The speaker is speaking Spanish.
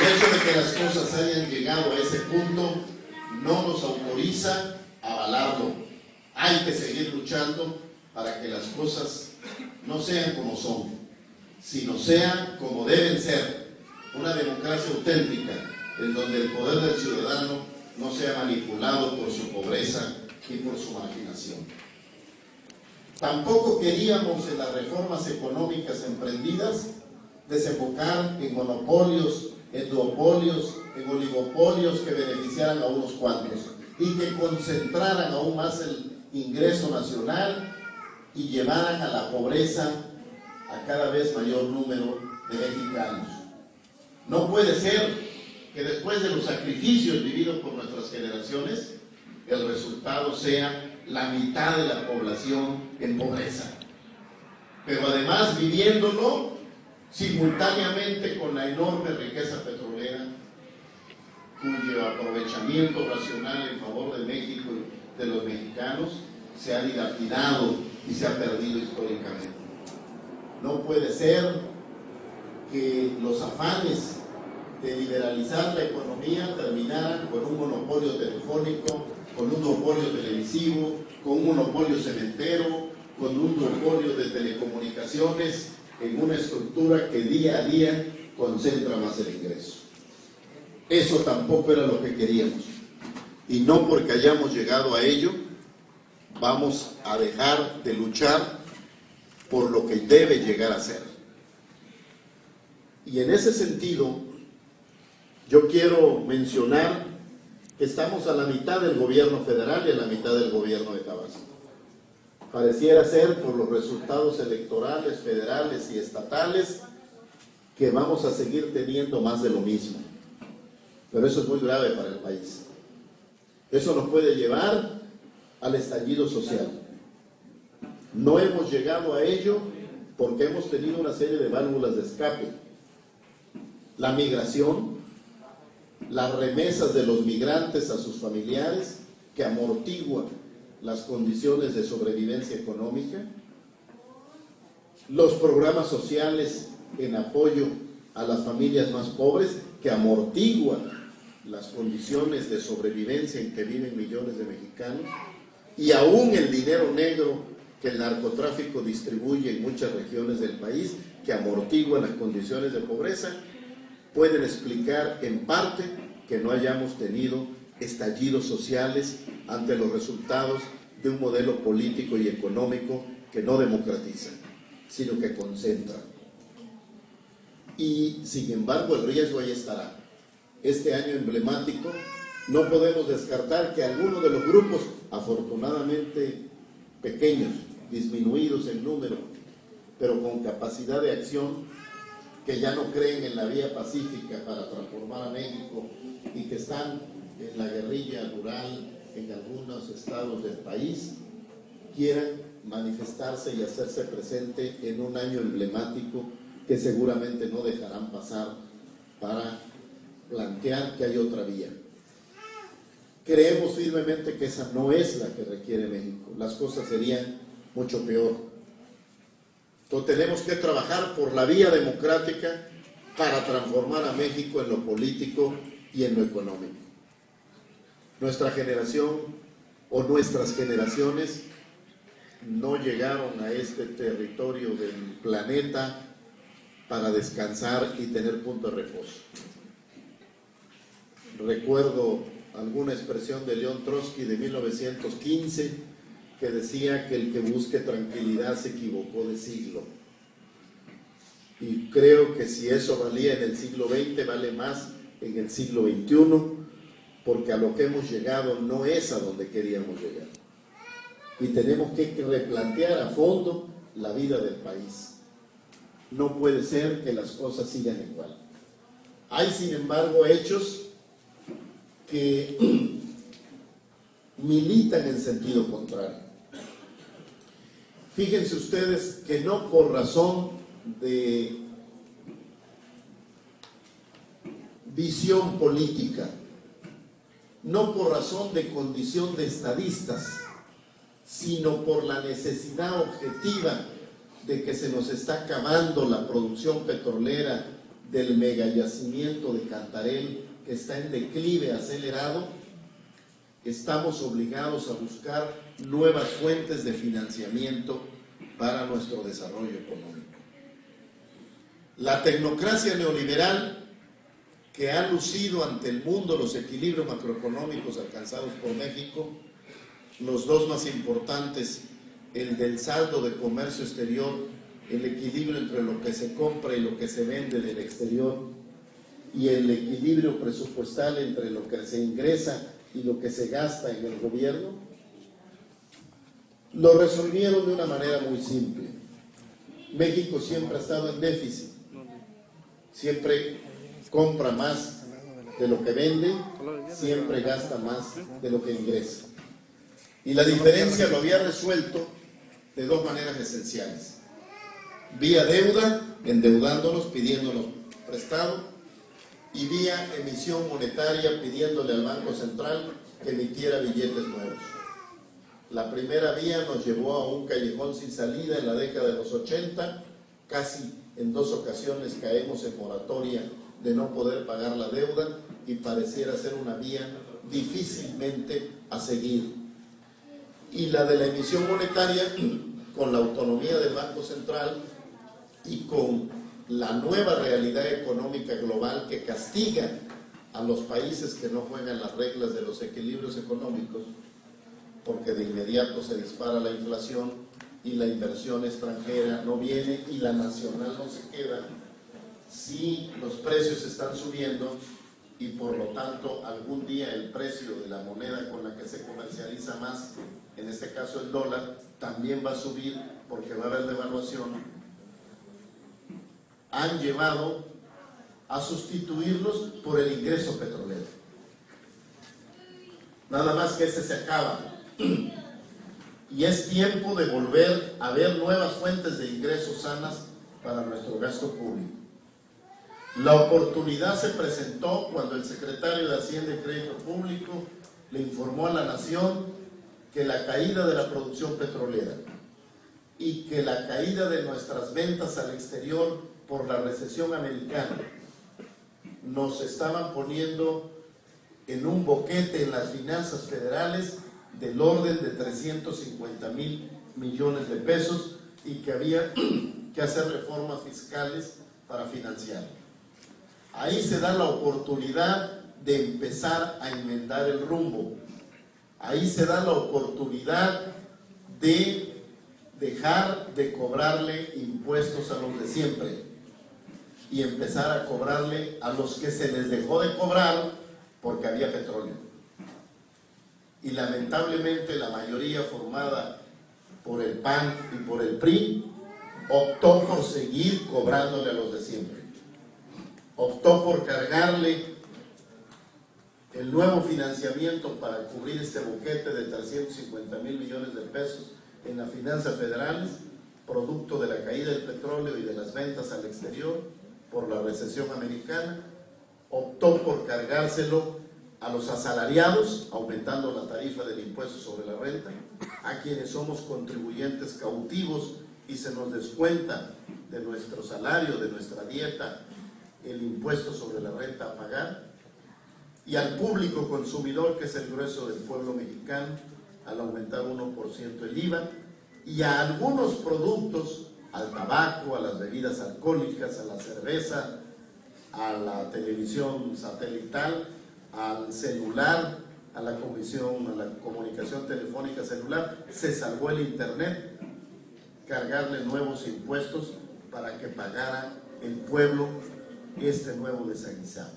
hecho de que las cosas hayan llegado a ese punto no nos autoriza a avalarlo. Hay que seguir luchando para que las cosas no sean como son, sino sean como deben ser. Una democracia auténtica, en donde el poder del ciudadano no sea manipulado por su pobreza y por su marginación. Tampoco queríamos en las reformas económicas emprendidas desembocar en monopolios, en duopolios, en oligopolios que beneficiaran a unos cuantos y que concentraran aún más el ingreso nacional y llevaran a la pobreza a cada vez mayor número de mexicanos. No puede ser que después de los sacrificios vividos por nuestras generaciones, el resultado sea la mitad de la población en pobreza. Pero además viviéndolo simultáneamente con la enorme riqueza petrolera, cuyo aprovechamiento racional en favor de México y de los mexicanos se ha dilapidado y se ha perdido históricamente. No puede ser que los afanes de liberalizar la economía terminaran con un monopolio telefónico, con un monopolio televisivo, con un monopolio cementero, con un monopolio de telecomunicaciones, en una estructura que día a día concentra más el ingreso. Eso tampoco era lo que queríamos. Y no porque hayamos llegado a ello, vamos a dejar de luchar por lo que debe llegar a ser. Y en ese sentido, yo quiero mencionar que estamos a la mitad del gobierno federal y a la mitad del gobierno de Tabasco. Pareciera ser, por los resultados electorales federales y estatales, que vamos a seguir teniendo más de lo mismo. Pero eso es muy grave para el país. Eso nos puede llevar al estallido social. No hemos llegado a ello porque hemos tenido una serie de válvulas de escape. La migración, las remesas de los migrantes a sus familiares, que amortiguan las condiciones de sobrevivencia económica, los programas sociales en apoyo a las familias más pobres, que amortiguan las condiciones de sobrevivencia en que viven millones de mexicanos, y aún el dinero negro que el narcotráfico distribuye en muchas regiones del país, que amortiguan las condiciones de pobreza, pueden explicar en parte que no hayamos tenido estallidos sociales ante los resultados de un modelo político y económico que no democratiza, sino que concentra. Y sin embargo el riesgo ahí estará. Este año emblemático no podemos descartar que algunos de los grupos, afortunadamente pequeños, disminuidos en número, pero con capacidad de acción, que ya no creen en la vía pacífica para transformar a México y que están en la guerrilla rural en algunos estados del país, quieran manifestarse y hacerse presente en un año emblemático que seguramente no dejarán pasar para plantear que hay otra vía. Creemos firmemente que esa no es la que requiere México. Las cosas serían mucho peor. Entonces tenemos que trabajar por la vía democrática para transformar a México en lo político y en lo económico. Nuestra generación o nuestras generaciones no llegaron a este territorio del planeta para descansar y tener punto de reposo. Recuerdo alguna expresión de León Trotsky de 1915 que decía que el que busque tranquilidad se equivocó de siglo. Y creo que si eso valía en el siglo XX, vale más en el siglo XXI, porque a lo que hemos llegado no es a donde queríamos llegar. Y tenemos que replantear a fondo la vida del país. No puede ser que las cosas sigan igual. Hay, sin embargo, hechos que militan en sentido contrario. Fíjense ustedes que no por razón de visión política, no por razón de condición de estadistas, sino por la necesidad objetiva de que se nos está acabando la producción petrolera del megayacimiento de Cantarell, que está en declive acelerado, estamos obligados a buscar nuevas fuentes de financiamiento para nuestro desarrollo económico. La tecnocracia neoliberal, que ha lucido ante el mundo los equilibrios macroeconómicos alcanzados por México, los dos más importantes, el del saldo de comercio exterior, el equilibrio entre lo que se compra y lo que se vende del exterior, y el equilibrio presupuestal entre lo que se ingresa y lo que se gasta en el gobierno, lo resolvieron de una manera muy simple. México siempre ha estado en déficit, siempre compra más de lo que vende, siempre gasta más de lo que ingresa. Y la diferencia lo había resuelto de dos maneras esenciales: vía deuda, endeudándonos, pidiéndonos prestado, y vía emisión monetaria, pidiéndole al Banco Central que emitiera billetes nuevos. La primera vía nos llevó a un callejón sin salida en la década de los 80, casi en 2 ocasiones caemos en moratoria de no poder pagar la deuda, y pareciera ser una vía difícilmente a seguir. Y la de la emisión monetaria, con la autonomía del Banco Central y con la nueva realidad económica global que castiga a los países que no juegan las reglas de los equilibrios económicos, porque de inmediato se dispara la inflación y la inversión extranjera no viene y la nacional no se queda. Si los precios están subiendo y por lo tanto algún día el precio de la moneda con la que se comercializa más, en este caso el dólar, también va a subir porque va a haber devaluación, han llevado a sustituirlos por el ingreso petrolero. Nada más que ese se acaba. Y es tiempo de volver a ver nuevas fuentes de ingresos sanas para nuestro gasto público. La oportunidad se presentó cuando el secretario de Hacienda y Crédito Público le informó a la nación que la caída de la producción petrolera y que la caída de nuestras ventas al exterior por la recesión americana nos estaban poniendo en un boquete en las finanzas federales del orden de 350,000 millones de pesos y que había que hacer reformas fiscales para financiarlo. Ahí se da la oportunidad de empezar a enmendar el rumbo. Ahí se da la oportunidad de dejar de cobrarle impuestos a los de siempre y empezar a cobrarle a los que se les dejó de cobrar porque había petróleo. Y lamentablemente la mayoría formada por el PAN y por el PRI optó por seguir cobrándole a los de siempre. Optó por cargarle el nuevo financiamiento para cubrir este boquete de 350,000 millones de pesos en las finanzas federales, producto de la caída del petróleo y de las ventas al exterior por la recesión americana. Optó por cargárselo a los asalariados, aumentando la tarifa del impuesto sobre la renta, a quienes somos contribuyentes cautivos y se nos descuenta de nuestro salario, de nuestra dieta, el impuesto sobre la renta a pagar, y al público consumidor, que es el grueso del pueblo mexicano, al aumentar 1% el IVA, y a algunos productos, al tabaco, a las bebidas alcohólicas, a la cerveza, a la televisión satelital, al celular, a la comunicación telefónica celular. Se salvó el internet, cargarle nuevos impuestos para que pagara el pueblo este nuevo desaguisado.